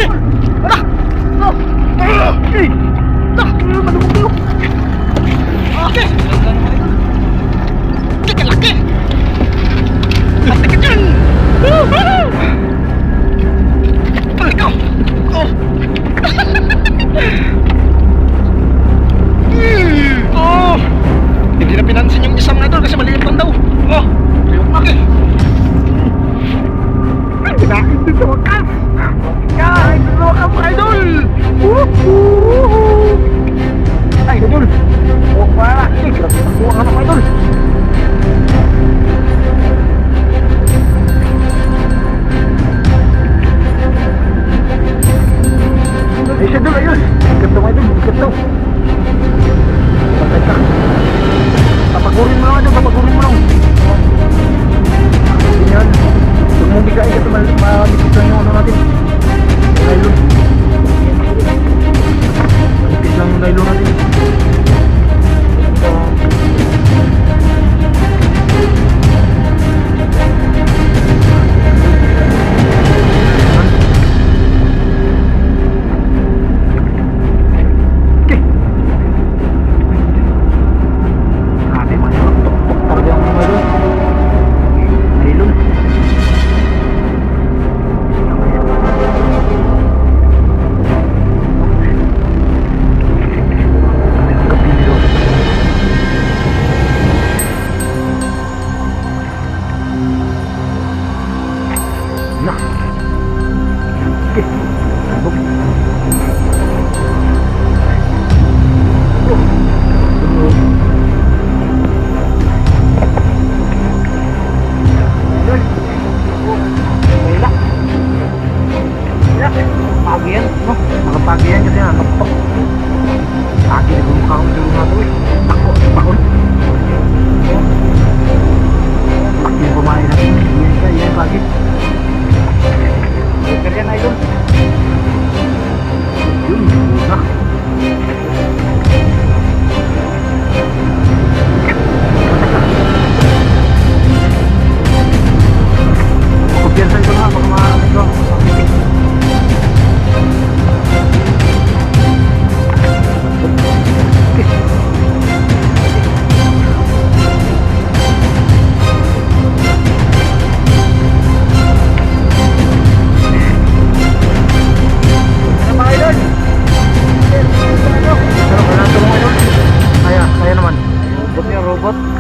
Laki! Ala! Okay! Malumog-lumog! Okay! Laki! Laki ka dyan! Ikaw! Oh! Oh! Hindi na pinansin yung isang na doon kasi maliit lang daw. Oh! Laki! Kinain din sa wakas! Kinain din sa wakas, mga idol! Ay, idol! Huwag pa na! Ay, grabe ang buwang ka ng idol! Ay, siya doon, ayun! Bigat daw, idol! Bigat daw! Patay ka! Papagurin mo lang, idol! Papagurin mo lang! Hindi yan! Huwag mong bigay ka ito, malipit lang yung ano natin. Nylon. Malipit lang yung nylon natin. Okay. Grabe mga yun. Tok-tok talaga yung mga yun. Nylon. Nah. Oke. Sambung. Pagi yan, no? Pagi yan kasi anak to. Pagi na bumukha ko dulu nga to eh. Tako, takon. Pagi yung kumain natin. Yan pagi. Burger yan, idol. Yun, na. Kumpiyansa ito nga, baka maaamin ko.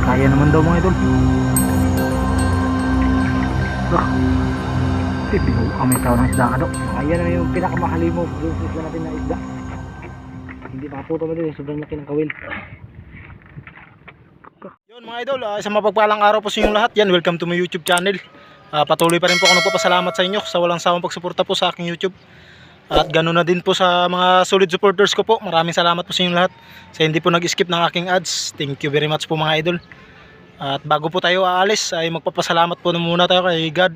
Kaya naman daw mga idol. Binuo kami tao ng isda ka daw. Ayan na yung pinakamahali mo. Yung isla natin na isda. Hindi makaputo na din. Sobrang laki ng kawil. Yun mga idol, isang mapagpalang araw po sa inyong lahat. Yan, welcome to my YouTube channel. Patuloy pa rin po ako nagpapasalamat sa inyo sa walang sawang pagsuporta po sa aking YouTube. At ganoon na din po sa mga solid supporters ko po. Maraming salamat po sa inyong lahat. Sa hindi po nag-skip ng aking ads. Thank you very much po mga idol. At bago po tayo aalis ay magpapasalamat po muna tayo kay God.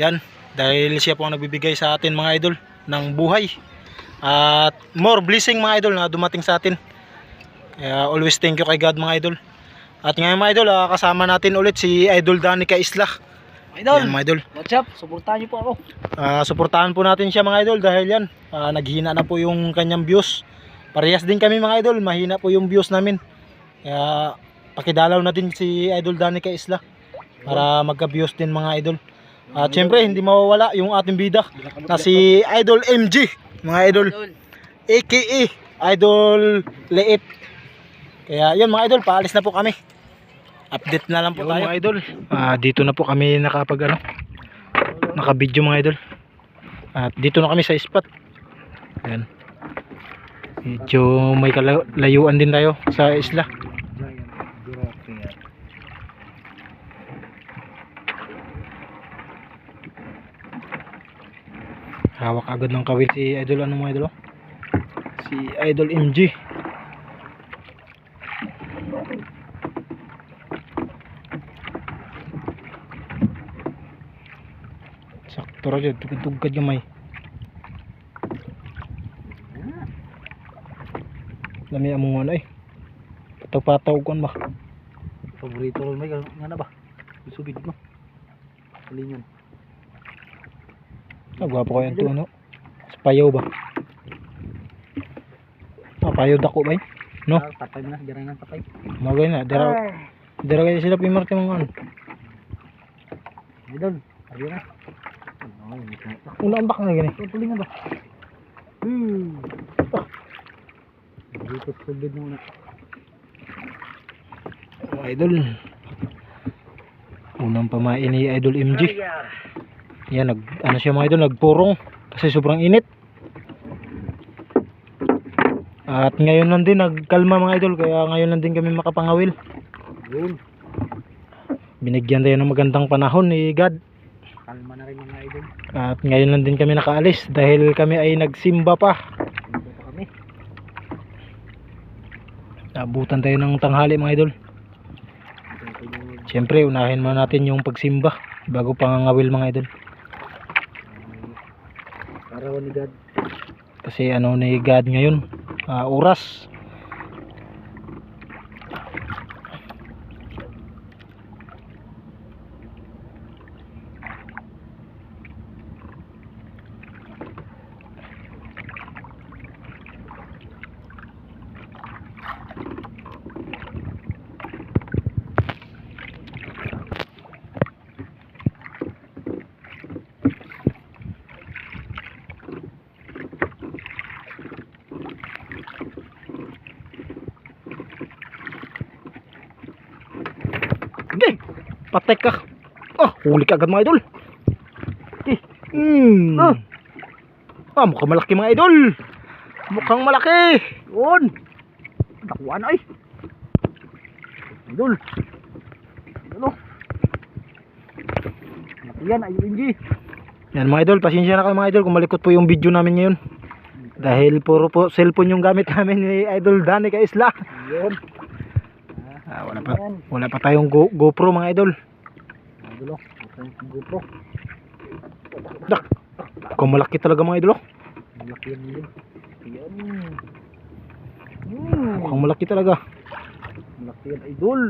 Yan, dahil siya po ang nagbibigay sa atin mga idol ng buhay. At more blessing mga idol na dumating sa atin. Kaya always thank you kay God mga idol. At ngayon mga idol, kasama natin ulit si Idol Danica Isla. Idol, yan, mga idol. what's up? Suportahan niyo po ako. Suportahan po natin siya mga idol dahil yan, naghihina na po yung kanyang views. Parehas din kami mga idol, mahina po yung views namin. Kaya pakidalaw na din si Idol Danica Isla para magka-views din mga idol. At syempre hindi mawawala yung ating bida na si Idol MG mga idol, aka Idol Leet. Kaya yun mga idol, paalis na po kami. Update na lang po tayo mga idol. Dito na po kami naka-video mga idol. At dito na kami sa spot. Ayan. Medyo may layuan din tayo sa isla. Hawak agad ng kawil si Idol mga idol, si Idol MG. Sakto ra jud, tugad gamay. Lami among wala pataw-pataw kon ba. Paborito ron may nga na ba? Subid mo. Salingan. Gwapo ko yan to, no? payaw ba? Payaw dako ba? No? Patay na, diray na patay. Magay na, dira kayo sila pimarte mga ano. Idol, ari na. Una ambak na gani. Tulingan ba? Dito sugid muna. Mga idol. Unang pamain ni Idol MG. Yan, ano siya mga idol, nagpurong kasi sobrang init. At ngayon lang din nagkalma mga idol, kaya ngayon lang din kami makapangawil. Yun. Binigyan tayo ng magandang panahon ni God. Kalma na rin mga idol. At ngayon lang din kami nakaalis dahil kami ay nagsimba pa. Dito pa kami. Abutan tayo ng tanghali mga idol. Siyempre unahin muna natin yung pagsimba bago pangangawil mga idol. Araw ni God. Kasi ano ni God ngayon, oras. Okay, patek ka. Huli ka agad mga idol. Okay. Mukhang malaki mga idol. Mukhang malaki. Yun. Nakuha na ay. Idol. Idol. Yan, Idol MG. Yan mga idol, pasensya na kayo mga idol kung malikot po yung video namin ngayon. Dahil puro po cellphone yung gamit namin ni Idol Danny Kaisla. Yun. Wala pa tayong GoPro mga idol. Idol, GoPro. Dak. Mukhang malaki talaga mga idol. Malaki yan din. Yan. Mukhang malaki talaga. Malaki yan, Idol.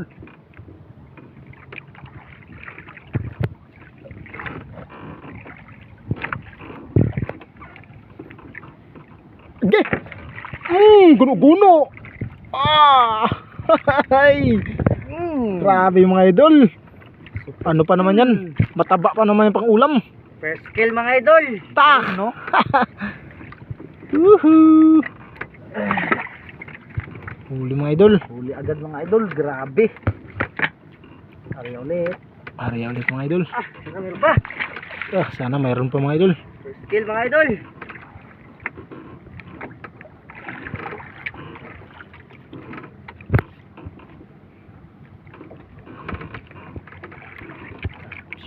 Okay. Guno-guno. Ay. Grabe mga idol. Ano pa naman yan? Mataba pa naman yung pang ulam. First kill mga idol. Tak. No? Woohoo. Huli mga idol. Huli agad mga idol. Grabe. Ari ulit. Ari ulit mga idol. Sana meron ba? Sana mayroon pa mga idol. First kill mga idol.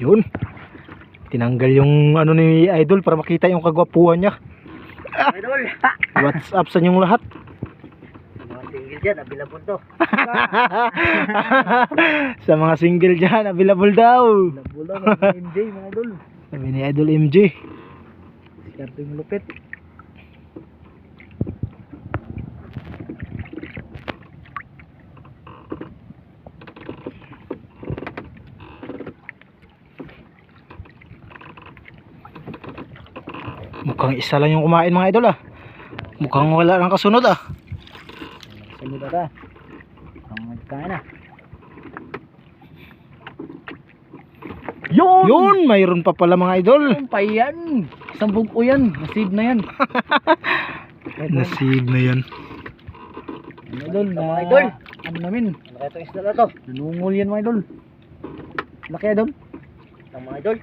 Yun. Tinanggal yung ano ni Idol para makita yung kagwapuhan niya. Idol. What's up sa inyong lahat? Mga single dyan, available to. Sa mga single dyan, available daw. Available daw mga MJ mga idol. Sabi ni Idol MJ. Sikarto yung lupit. Mukhang isa lang yung kumain mga idol Mukhang wala nang kasunod Sunod na. Ang magkain na. Yun, mayroon pa pala mga idol. Yung pa yan. Sambog ko yan. Nasib na yan. Nasib na yan. Mga idol, idol. Ano namin? Ano ito isda na to? Nanungol yan mga idol. Laki idol. Ang mga idol.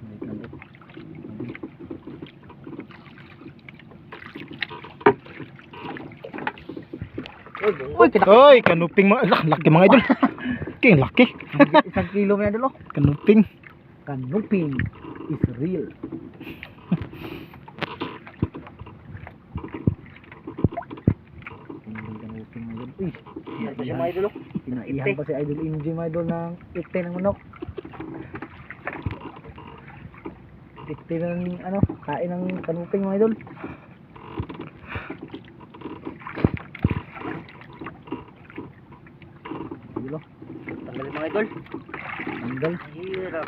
Oy, kanuping mga laki mga idol. King laki. 1 kilo mga idol. Kanuping. Kanuping is real. Kanuping mga idol. Uy, pinaihan mga idol. Pinaihan pa si Idol MJ mga idol ng ikte ng manok. Ikte ng ano, kain ng kanuping mga idol. Tanggalin mga idol. Tanggal. Hirap.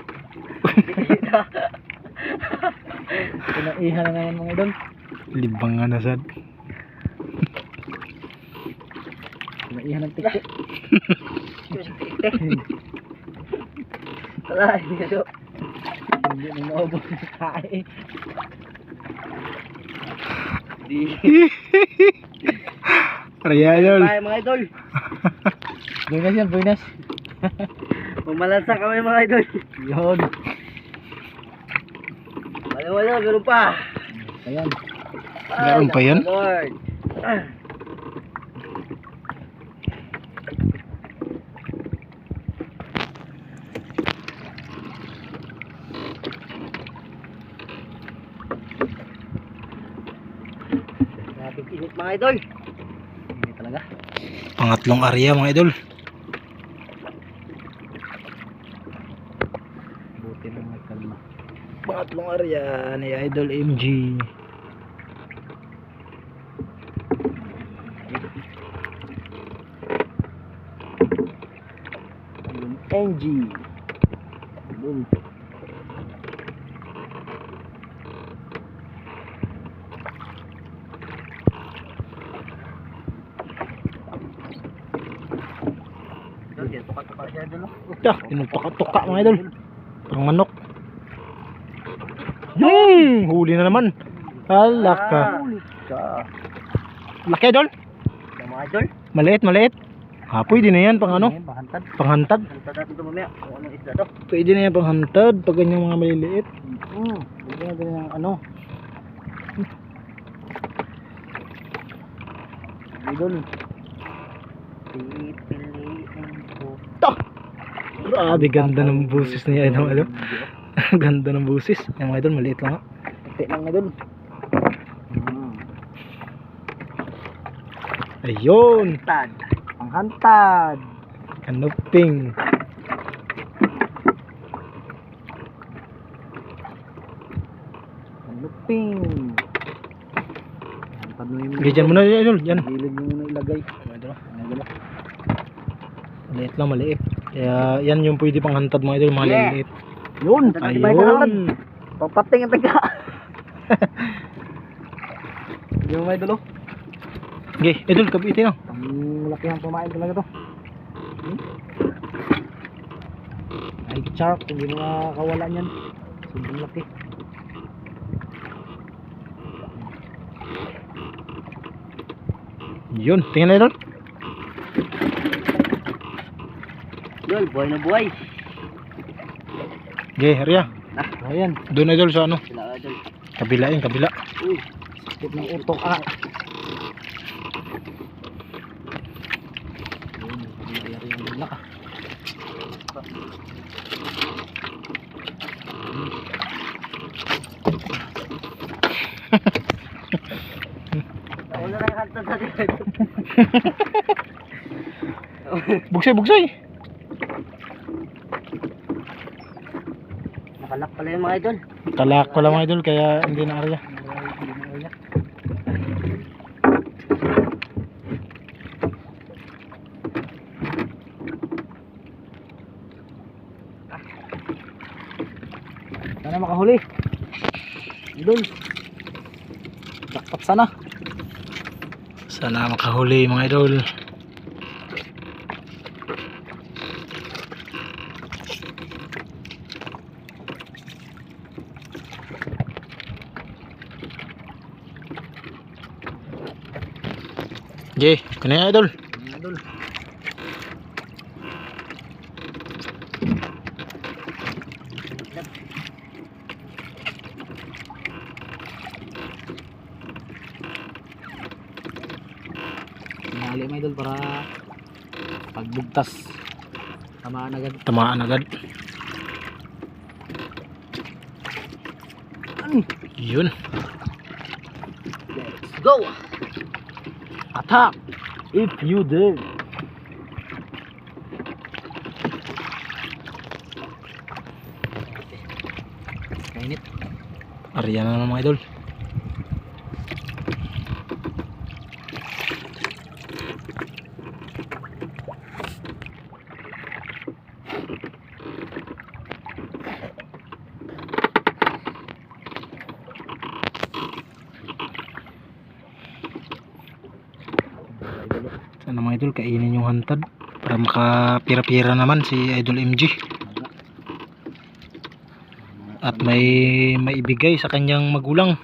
Pinaihan na naman mga idol. Libang nga nasad. Pinaihan ng tiktik. Wala, hindi ito. Hindi na maubos yung kain. Di. Arya idol. Bye mga idol. Buenas yan, buenas. Pumalansa kami mga idol. Yun. Wala, meron pa. Ayan. Meron pa yan? Lord. Grabe init mga idol. Init talaga. Pangatlong area mga idol. Buti na may kalma. Pangatlong area ni Idol MG. Yung NG. Boom. Tuka-tuka siya dun. Pinutuka-tuka mga idol. Pang manok. Huli na naman. Hala ka. Huli ka. Laki idol. Yung mga idol. Maliit. Pwede na yan pang ano? Pahantad. Panghantad. Hantad natin ito mamaya. Kung anong isda to. Pwede na yan panghantad pag ganyang mga maliliit. Pwede na din yung ano. Idol. Pipiliin ko. Grabe ganda ng busis niya idol. Ganda ng busis. Yung mga idol maliit lang. Ito lang idol. Ayun. Hantad. Panghantad. Kanuping. Luping. Hantad mo yung... Ganyan mo na idol. Yan. Gilid mo muna ilagay. Maliit lang maliit. Kaya yan yung pwede pang hantad mga idol. Mga Yeah. liliit. Yun. Ayun. Pagpating ang taga. Yung may dulo. Okay, idol kabitin na. Ang malaki ang pumain talaga to. Ay shark. Hindi mo makakawala niyan. Sobrang laki. Yun, tingnan na idol. Yun, buhay na buhay. Okay, Arya. Ayan. Doon idol sa ano? Sila idol. Kabila yun, kabila. Sakit ng utok ah. Ako na lang kanta sa dito. Bugsay. Nakalak pala yung mga idol. Talak ko lang mga idol, kaya hindi na Arya. Sana makahuli. Idol. Jackpot sana. Sana makahuli mga idol. Okay, kanya idol. Idol. Tinali mo idol para pagbugtas tamaan agad. Tamaan agad. Yun. Let's go! Attack! If you dare! Kainit. Arya na naman mga idol. Ano mga idol, kainin yung hantad para makapira-pira naman si Idol MG. At may maibigay sa kanyang magulang.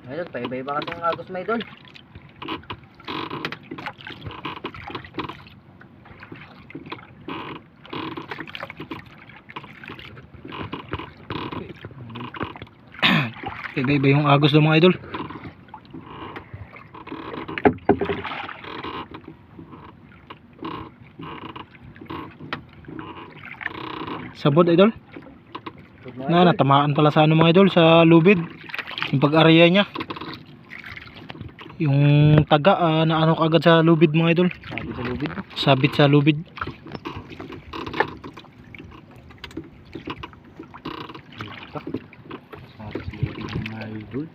Idol, paiba-iba kasi ang agos may idol. Iba-iba yung agos ng mga idol. Sabod idol. Natamaan pala sa ano mga idol, sa lubid. Yung pag-area niya. Yung taga na ano kagad sa lubid mga idol. Sabi sa lubid. Sabit sa lubid. Sabi sa lubid ng mga idol.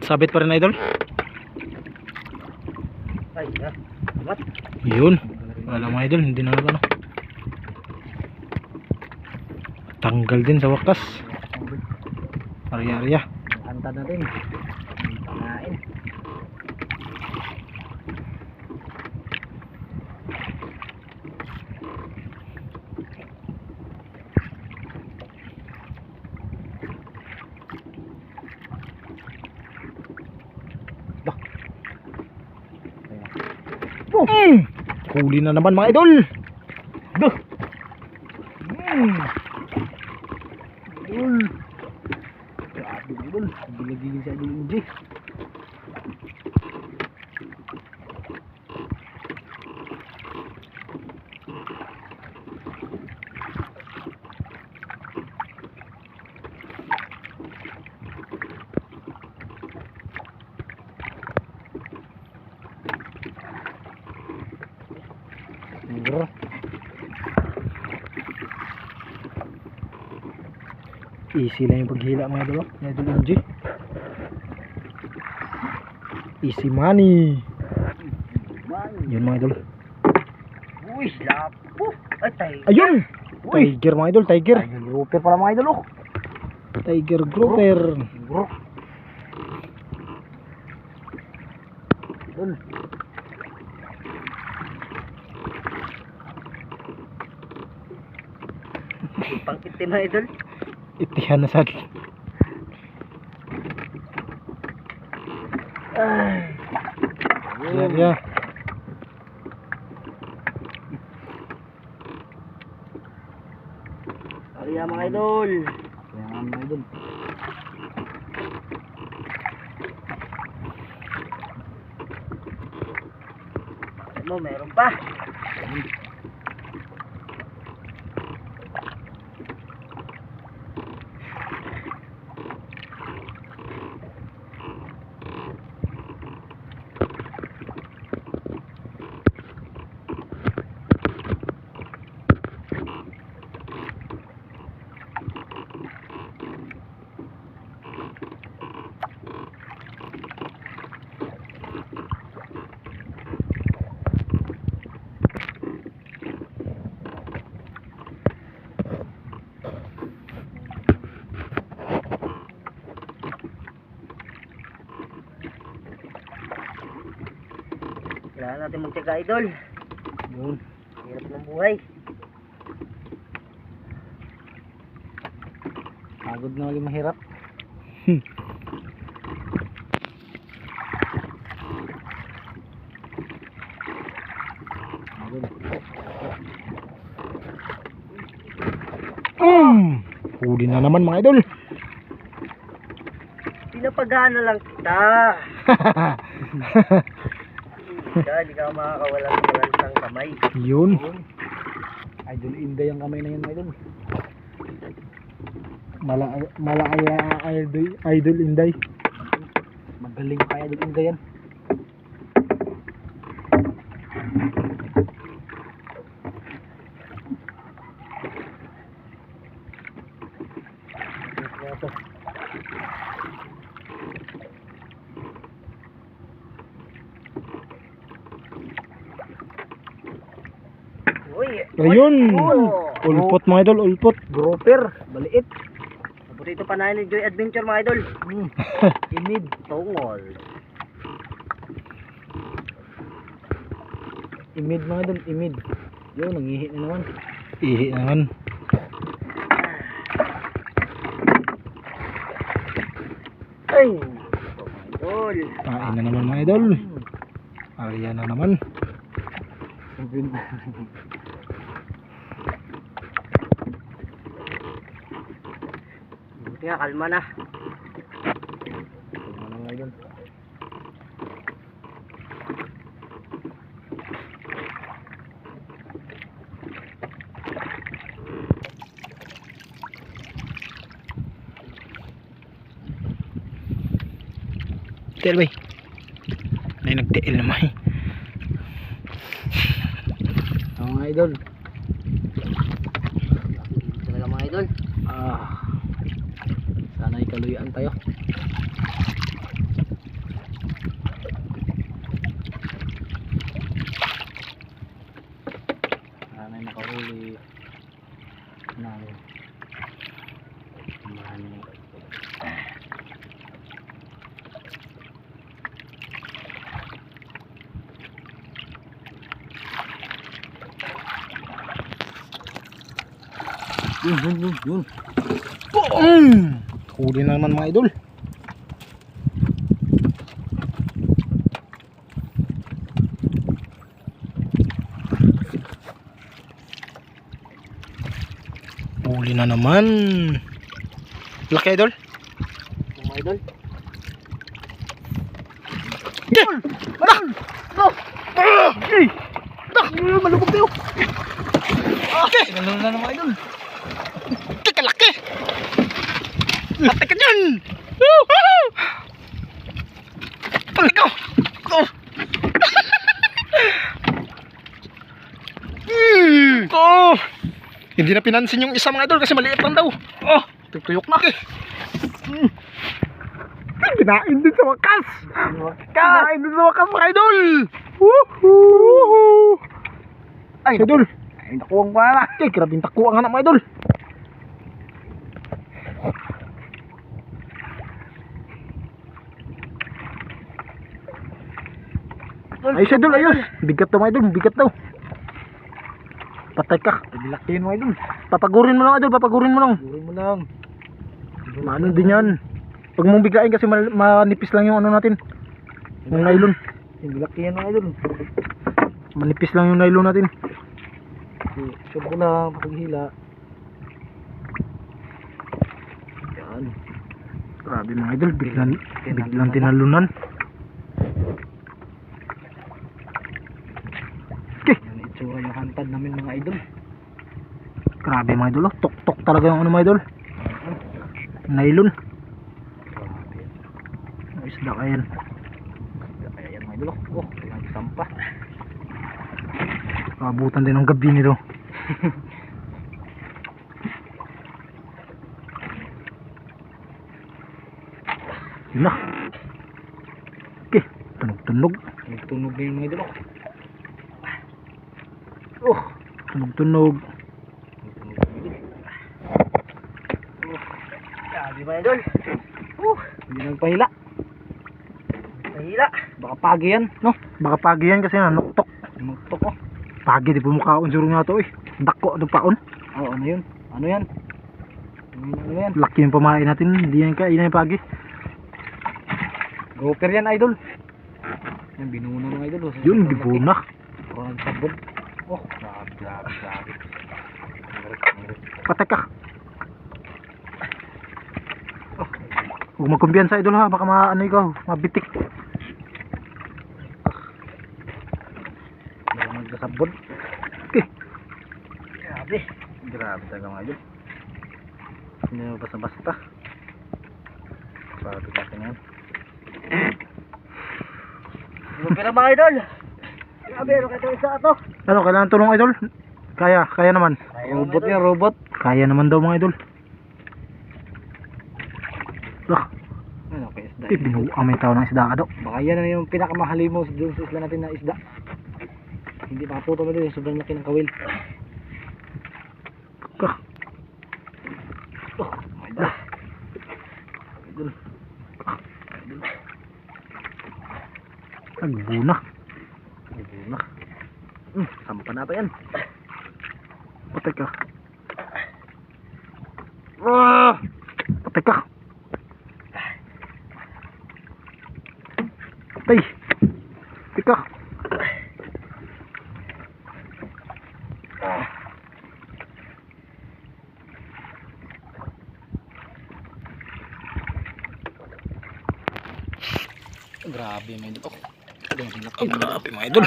Sabit pa rin idol. Ay, amat. Yun. Wala mga idol, hindi na ano. Tanggal din sa wakas. Arya-arya. Hantad na din. Panain. Huli na naman mga idol. Duh. Idol. Grabe idol. Binagigil sa idol MG. Easy lang yung paghila mga idol. Idol MG. Easy money. Yun mga idol. Uy, lapo. Ay, tiger. Ayun! Uy. Tiger mga idol, tiger. Tiger grouper pala mga idol. Tiger grouper. Bro. Idol. Pangkitin na idol. Itihan na sad. Ay. Yeah. Ariya mga idol. Ariya mga idol. Ano, meron pa. Kailangan natin magtiyaga idol. Yun. Hirap ng buhay. Pagod na ulit mahirap. Huli na naman mga idol. Pinapagana lang kita. Kaya di ka makakawala sa balansang kamay. Yun. Idol Inday ang kamay na yun, idol. Malaya idol Inday. Magaling pa idol Inday yan. Ayun. Ulpot mga idol, ulpot. Grouper, baliit. Paborito pa na ni Joy Adventure mga idol. Imid, tungol. Imid mga idol, imid. Yun, nangihi na naman. Ihi naman. Ay, idol. Kain na naman mga idol. Arya na naman. Buti nga, kalma na. Kalma na mga idol. Tiil bay. Ay nagtiil naman. Mga idol. Talaga mga idol. Sana ikaluyan tayo. Sana nakahuli ng mani. Yun. Huli na naman mga idol. Huli na naman. Laki idol. Mga idol. Malubog tayo. Ganun na naman idol. Kalaki. Ate ka dyan. Paligaw. Oh. Hindi na pinansin yung isa mga idol kasi maliit lang daw. Oh, tuyok na. Kinain din sa wakas. Kinain din sa wakas mga idol. Woohoo. Ay, idol. Ay, nakuwang pala. Ay, grabe yung takuan nga na mga idol. Ay, idol, ayos. Bigat daw mga idol, bigat daw. Patay ka. Bilakin mo idol. Papagurin mo lang idol, papagurin mo lang. Gurin mo lang. Maano din yan. Huwag mong biglain kasi manipis lang yung ano natin. Yung nylon. Bilakin mo idol. Manipis lang yung nylon natin. Sure ko lang, paghila. Yan. Grabe mga idol, biglang tinalunan. Okay. Yan itsura yung hantad namin mga idol. Grabe mga idol, oh. Tok-tok talaga yung ano mga idol. Nylon. Isda ka yan. Kaya yan mga idol. Oh, kailangan sampah. Abutan din ng gabi nito. Yun na. Okay, tunog-tunog. Tunog na yung mga idol. Oh, tunog-tunog. Grabe mga idol. Hindi nagpahila. Pahila. Baka pagi yan, no? Baka pagi yan kasi nanuktok. Nuktok oh. Pagi, di po mukhaon suro nga to eh. Dako, ano paon. Oh, ano yun? Ano yan? Ano yan? Laki yung pamain natin, hindi yan kainan yung pagi. Grouper yan idol. Yan, binuna ng idol. Yun, bibuna. Oh, nagsabog. Oh, grabe. Patay ka. Oh. Huwag magkumbiyansa idol ha, baka maano ikaw, mabitik. Nagkasabot. Grabe. Grabe talaga mga idol. Hindi mo basta-basta. Grabe natin yan. Pero mga idol. Grabe, ano kayo isa ito? Ano, kailangan tulong idol? Kaya naman. Robot yan, robot. Kaya naman daw mga idol. Ano kay isda? Binuang may tao ng isda ka daw. Baka yan na yung pinakamahali mo doon sa isla natin na isda. Hindi makaputol na doon, sobrang laki ng kawil. Oh, my God. Idol. Nagbuna. Naguna. Sampa na pa yan. Patay ka. Ah! Patay ka. Patay. Patay ka. Grabe mga idol. Ay, grabe mga idol.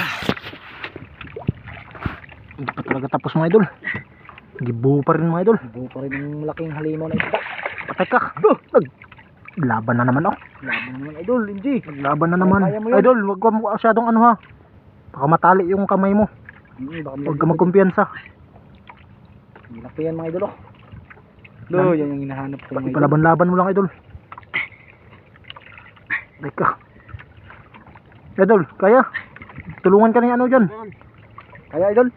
Hindi pa talaga tapos mga idol. Gibu pa rin mga idol. Buo pa rin yung malaking halimaw na isda. Patay ka. Laban na naman oh. Laban naman idol, hindi. Laban na naman. Kaya mo yun. Idol, wag ka masyadong ano ha. Baka matali yung kamay mo. Huwag ka magkumpiyansa. Malaki yan mga idol oh. Lo, yan yung hinahanap ko mga idol. Palaban-laban mo lang idol. Patay ka. Idol, kaya? Tulungan ka na ano dyan. Kaya idol?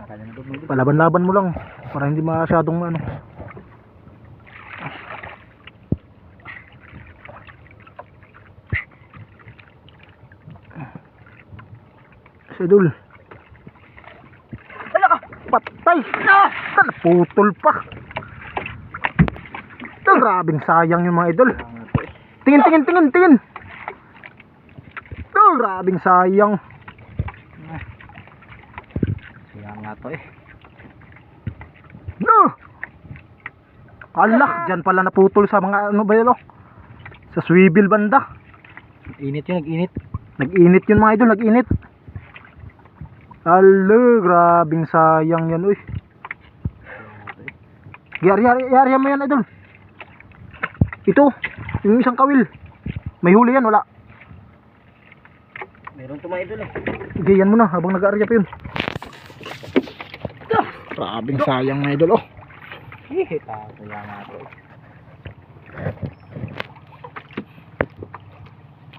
Kaya na doon mga idol. Palaban-laban mo lang. Para hindi masyadong ano. Idol. Hala ka! Patay! Naputol pa. Ito, grabing sayang yung mga idol. Tingin. Ito, grabing sayang. Kaya nga to eh. No! Alak, dyan pala naputol sa mga ano ba yun oh? Sa swivel banda. Init yun, nag-init. Nag-init yun mga idol, nag-init. Alo, grabing sayang yan uy. Yari mo yan idol. Ito, yung isang kawil. May huli yan, wala. Meron to mga idol eh. Sige, yan mo na habang nag-aarya pa yun. Grabing sayang mga idol oh. Hihita, kaya nga to eh.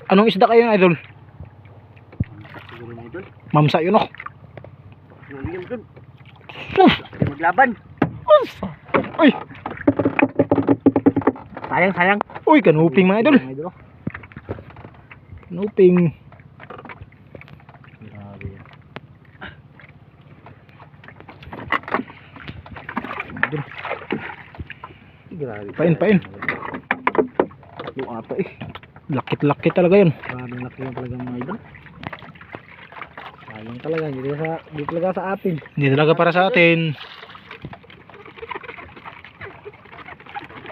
Anong isda kayo ng idol? Siguro mga idol. Mamsa yun oh. Siguro yun dun. Sus! Maglaban. Uy! Sayang. Uy, kanuping mga idol. Mga idol oh. Kanuping. Grabe yan. Idol. Grabe. Pain. Yung ato eh. Lakit-lakit talaga yun. Grabe laki yan talaga mga idol. Sayang talaga. Hindi talaga sa atin. Hindi talaga para sa atin.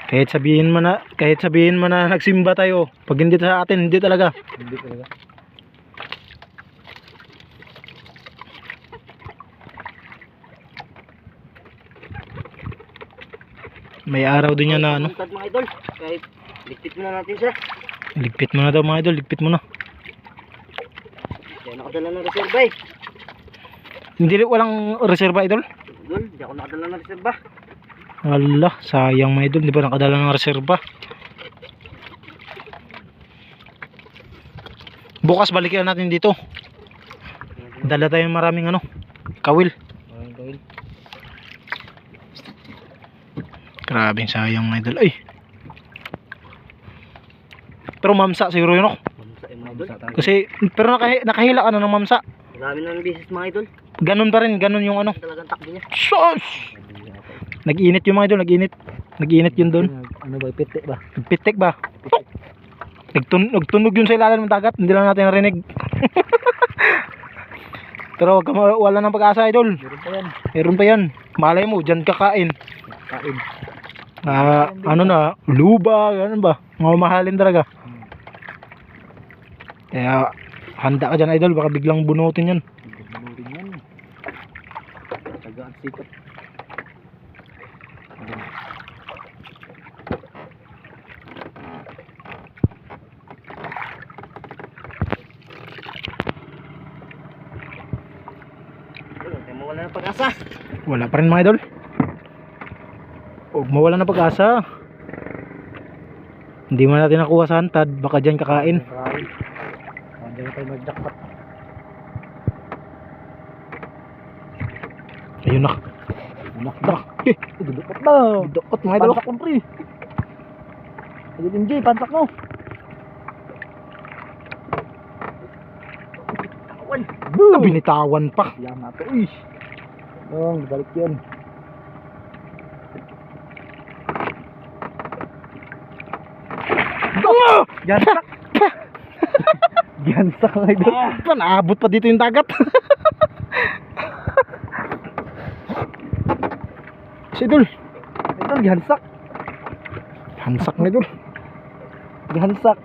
Kahit sabihin mo na nagsimba tayo, pag hindi sa atin, hindi talaga. Hindi talaga. May araw din yan na ano. Tantad mga idol. Kahit ligpit mo na natin siya. Ligpit mo na daw mga idol, ligpit mo na. Kaya nakadala ng reserva eh. Hindi walang reserba idol. Idol, hindi ako nakadala ng reserva. Ala, sayang mga idol, di ba nakadala ng reserba. Bukas balikan natin dito. Dala tayong maraming ano, kawil. Maraming kawil. Grabing sayang mga idol. Ay. Pero mamsa siguro yun oh. Mamsa yung mga idol. Kasi pero nakahila ka na ng mamsa. Marami na ng bisis mga idol. Ganun pa rin, ganun yung ano. Talagang takbo niya. Sus! Nag-init yung mga idol, nag-init yun doon. Ano ba, pitik ba? Nagpitik ba? Nagtunog yun sa ilalim ng dagat, hindi lang natin narinig. Pero wala nang pag-asa idol. Meron pa yan. Meron pa yan. Malay mo, dyan kakain. Kain. Ano na, luba, ganun ba? Mamahalin talaga. Kaya handa ka dyan idol, baka biglang bunutin yan. Sikot. Wala na pag-asa. Wala pa rin mga idol. Huwag mawala ng pag-asa. Hindi man natin nakuha sa hantad, baka dyan kakain. Hindi na tayo mag-jackpot. Ayun na. Anak na. Dudukot na. Dukot mga idol. Pansak mo pre. Ayun MJ, pansak mo. Binitawan pa. Yan na to. Uy. Yung, balik yun. Gansak. Gansak lang ito. Naabot pa dito yung dagat. Si idol. Idol, gansak. Hansak na idol. Gansak.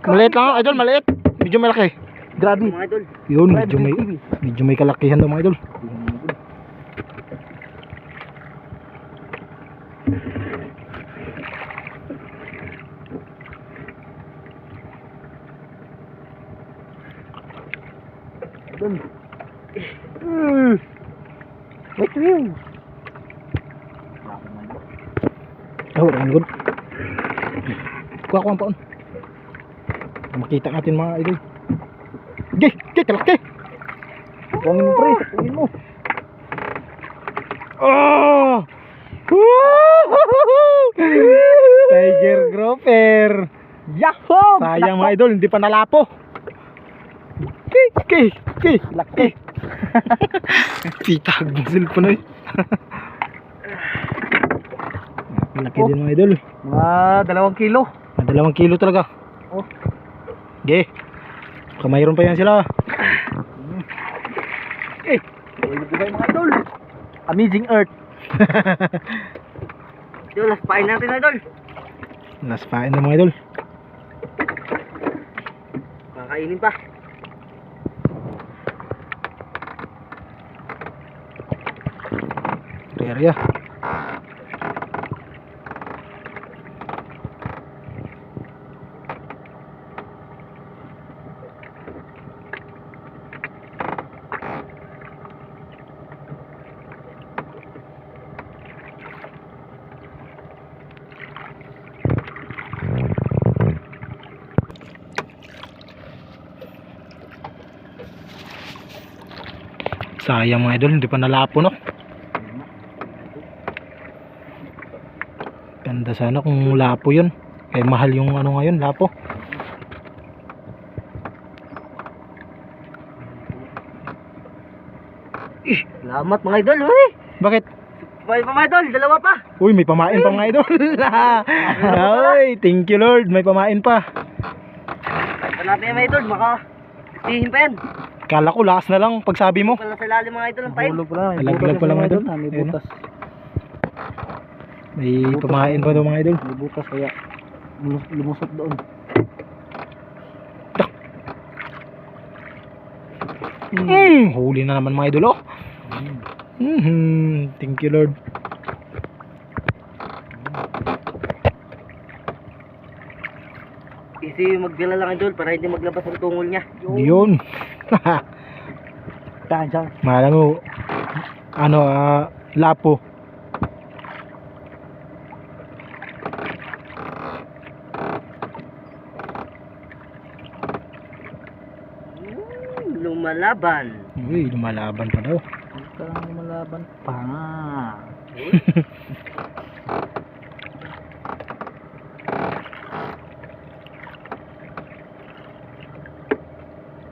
Maliit lang idol, maliit. Medyo malaki. Grabe. Mga idol. Yun, medyo may kalakihan daw mga idol. Idol. Wait, wait. Oh, ang good. Kuha ko ang paon. Makita natin mga idol. Gay, kalaki. Kuwangin mo pre, kuwangin mo. Oh! Tiger grouper. Yahoo! Sayang mga idol, hindi pa nalapo. Laki. Pitag ng cellphone ay. Laki din mga idol. Mga 2 kilo. 2 kilo talaga. Oh. Ge. Baka mayroon pa yan sila. Uy, mga idol. Amazing Earth. Idol, last pain natin idol. Last pain na mga idol. Kakainin pa. Area. Sayang mga idol, hindi pa nalapo no. Ganda sana kung lapo yun. Kaya mahal yung ano ngayon, lapo. Salamat mga idol, uy. Bakit? May pa mga idol, 2 pa. Uy, may pamain pa mga idol. Uy, thank you Lord, may pamain pa. Ito natin mga idol, tihin pa yan. Kala ko last na lang pagsabi mo. Pala sa ilalim mga idol ang pain. Alaglag pala mga idol. May Ayun, butas. May pamain pa daw mga idol. May butas kaya lumusot doon. Huli na naman mga idol oh. Thank you Lord. Easy magdala lang idol para hindi maglabas ang tungol niya. Yun. Saan siya? Mahala mo ano lapo. Lumalaban. Uy, lumalaban pa daw. Parang lumalaban pa.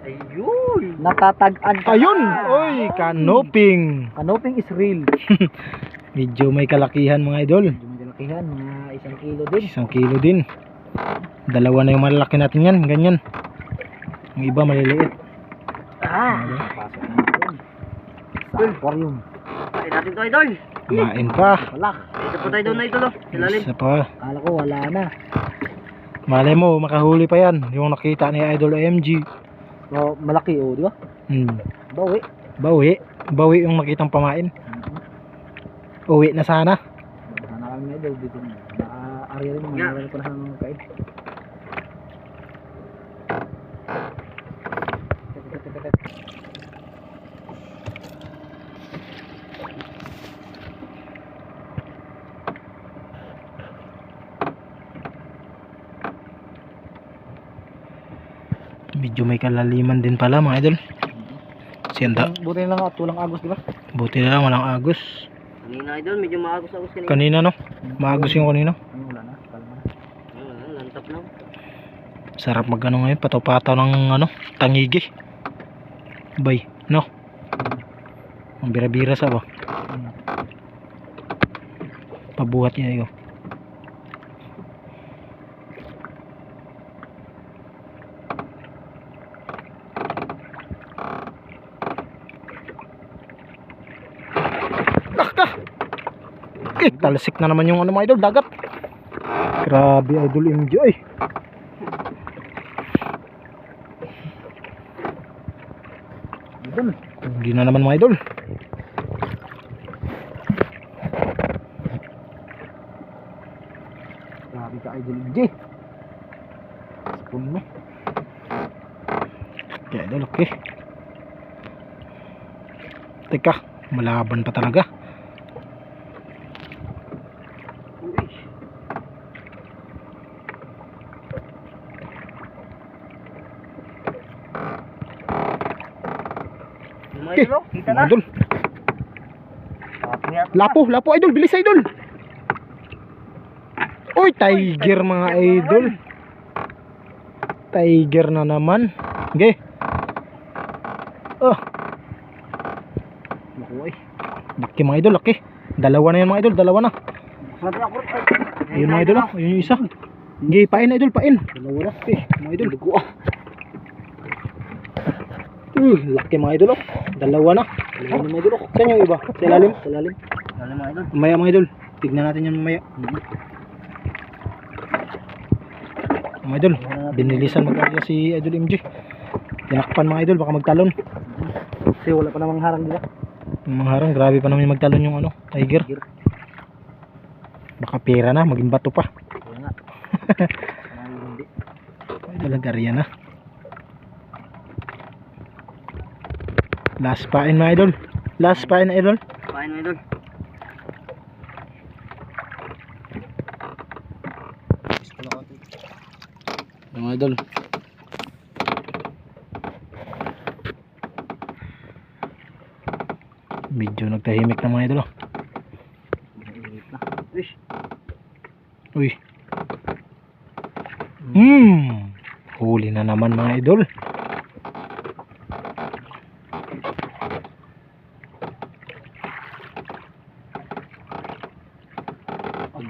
Ayun! Natatag-an ka. Ayun! Uy, canoping. Canoping is real. Medyo may kalakihan mga idol. Medyo may kalakihan, mga 1 kilo din. 1 kilo din. 2 na yung malalaki natin yan, ganyan. Yung iba maliliit. Pasok na natin. Sa aquarium. Kain natin to idol. Kumain pa. Wala. Isa po tayo doon na idol. Silalim. Isa pa. Kala ko wala na. Malay mo, makahuli pa yan. Yung nakita ni Idol MG. Oh, malaki oh, di ba? Bawi. Bawi yung nakitang pamain. Uwi na sana. Sana kami mga idol dito. Naka-area rin mga marami pa na sana mga kain. Medyo may kalaliman din pala mga idol. Siyanda. Buti na lang at walang agos, di ba? Buti na lang walang agos. Kanina idol, medyo maagos-agos kanina. Kanina no? Maagos yung kanina. Wala na, kalma na. Wala, lantap lang. Sarap magano ngayon, pataw-pataw ng ano, tangigi. Bay, no? Ang bira-bira sa ba? Pabuhat niya yun. Talsik na naman yung ano mga idol, dagat. Grabe idol MJ ay. Idol. Hindi na naman mga idol. Grabe ka idol MJ. Spoon mo. Okay idol, okay. Teka, malaban pa talaga. Kita na. Idol. Lapo idol, bilis idol. Uy, tiger mga idol. Tiger na naman. Okay. Oh. Nakuha eh. Laki mga idol, laki. Dalawa na yan mga idol, dalawa na. Sabi ako. Ayun mga idol, ayun yung isa. Okay, pain idol, pain. Dalawa na. Mga idol. Laki mga idol, oh. Dalawa na. Dalawa na mga idol. Saan yung iba? Sa ilalim? Sa lalim. Lalim mga idol. Mamaya mga idol. Tignan natin yan mamaya. Mga idol, binilisan mag-arya si Idol MJ. Tinakpan mga idol, baka magtalon. Kasi wala pa namang harang dito. Yung mga harang, grabe pa naman yung magtalon yung ano, tiger. Baka pera na, maging bato pa. Kaya nga. Hindi. Idol, nag-arya na. Last pain mga idol. Last pain idol. Pain mga idol. Mga idol. Medyo nagtahimik na mga idol. Uy. Huli na naman mga idol.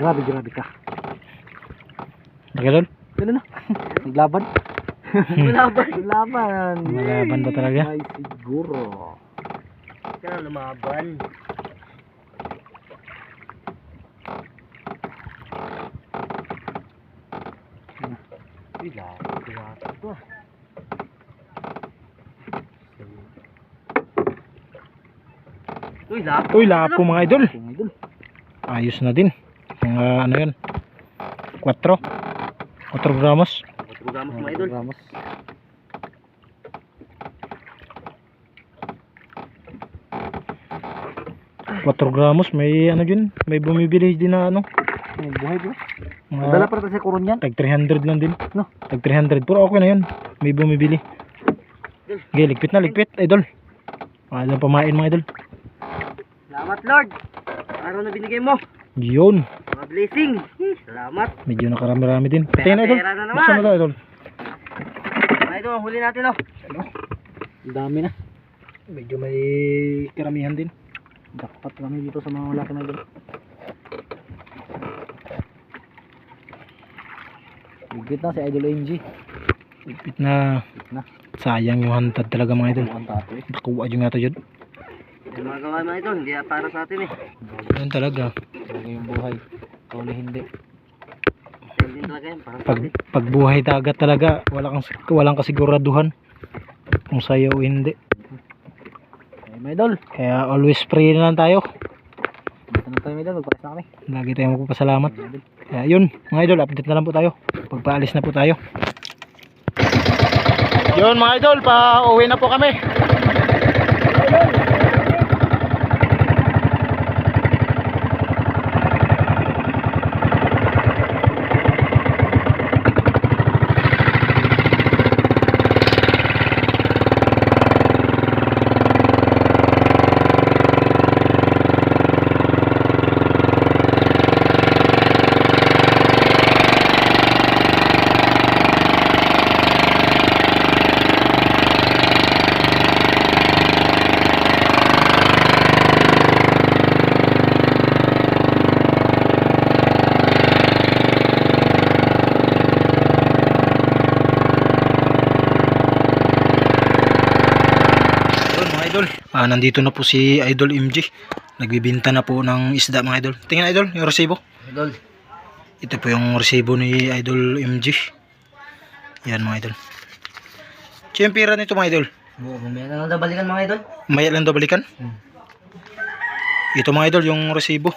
Grabe ka. Naglalol? Ganun na. Naglaban. Naglaban. Malaban ba talaga? Ay siguro. Kaya lumaban. Uy, lapo mga idol. Ayos na din. Mga ano yan? 4 gramos. 4 gramos mga idol. 4 gramos, may ano din, may bumibili din na ano. May buhay ba? Mga Dala pa rin sa kuron yan. tag 300 lang din. No? Tag 300, pero okay na yun. May bumibili. Okay, ligpit na, ligpit, idol. Alam pamain mga idol. Salamat Lord. Araw na binigay mo. Yun. Mga blessing. Salamat. Medyo nakarami-rami din. Tingnan idol. Pera na naman. Buksan mo daw idol. Mga idol, huli natin oh. Ang dami na. Medyo may karamihan din. Dapat kami dito sa mga laki na idol. Bigit na si Idol MG. Ligpit na. Sayang yung hantad talaga mga idol. Nakuha dyan nga ito dyan. Yung mga gawa mga idol, hindi para sa atin eh. Yan talaga. Talaga yung buhay. Ikaw na hindi. Hindi talaga yan, para sa atin. Pag buhay dagat talaga, walang kasiguraduhan. kung sayo o hindi. Ay, mga idol. Kaya always pray na lang tayo. Dito na tayo mga idol. Magpalis na kami. Lagi tayong magpapasalamat. Kaya yun, mga idol, update na lang po tayo. Pagpaalis na po tayo. Yun mga idol, pa-uwi na po kami. Idol, nandito na po si Idol MG. Nagbibinta na po ng isda mga idol. Tingnan idol, yung resibo. Idol. Ito po yung resibo ni Idol MG. Yan mga idol. Tsempira nito mga idol. Mamaya na lang daw balikan mga idol. Maya lang daw balikan. Ito mga idol yung resibo.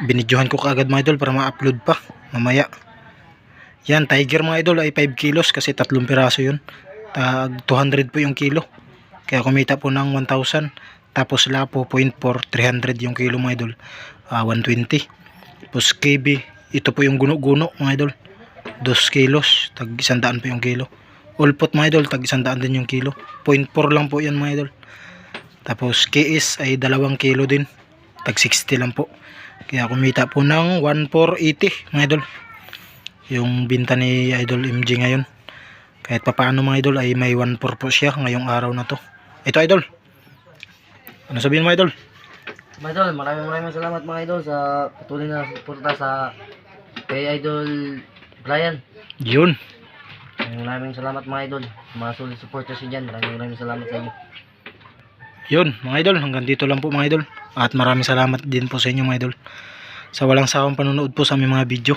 Binidyohan ko kaagad mga idol para ma-upload pa mamaya. Yan, tiger mga idol ay 5 kilos kasi 3 piraso yun. 200 po yung kilo. Kaya kumita po ng 1,000. Tapos lapo 0.4, 300 yung kilo mga idol. 120. Tapos KB, ito po yung guno-guno mga idol. 2 kilos, tag 100 po yung kilo. Ulpot mga idol, tag 100 din yung kilo. 0.4 lang po yan mga idol. Tapos KS ay 2 kilo din. Tag 60 lang po. Kaya kumita po ng 1,480 mga idol. Yung binta ni Idol MG ngayon. Kahit papaano mga idol ay may 1,4 po siya ngayong araw na to. Ito idol. Ano sabihin mo idol? Mga idol, maraming salamat mga idol sa patuloy na suporta sa kay Idol Brian. Yun. Maraming salamat mga idol. Mga solid supporters nyo dyan. Maraming salamat sa inyo. Yun mga idol, hanggang dito lang po mga idol. At maraming salamat din po sa inyo mga idol. Sa walang sawang panonood po sa aming mga video.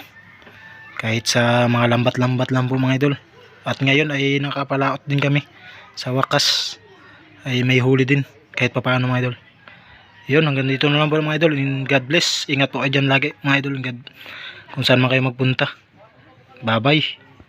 Kahit sa mga lambat-lambat lang po mga idol. At ngayon ay nakapalaot din kami. Sa wakas ay may huli din. Kahit papaano mga idol. Yun, hanggang dito na lang po mga idol. And God bless. Ingat po kayo dyan lagi mga idol. God, kung saan man kayo magpunta. Bye bye.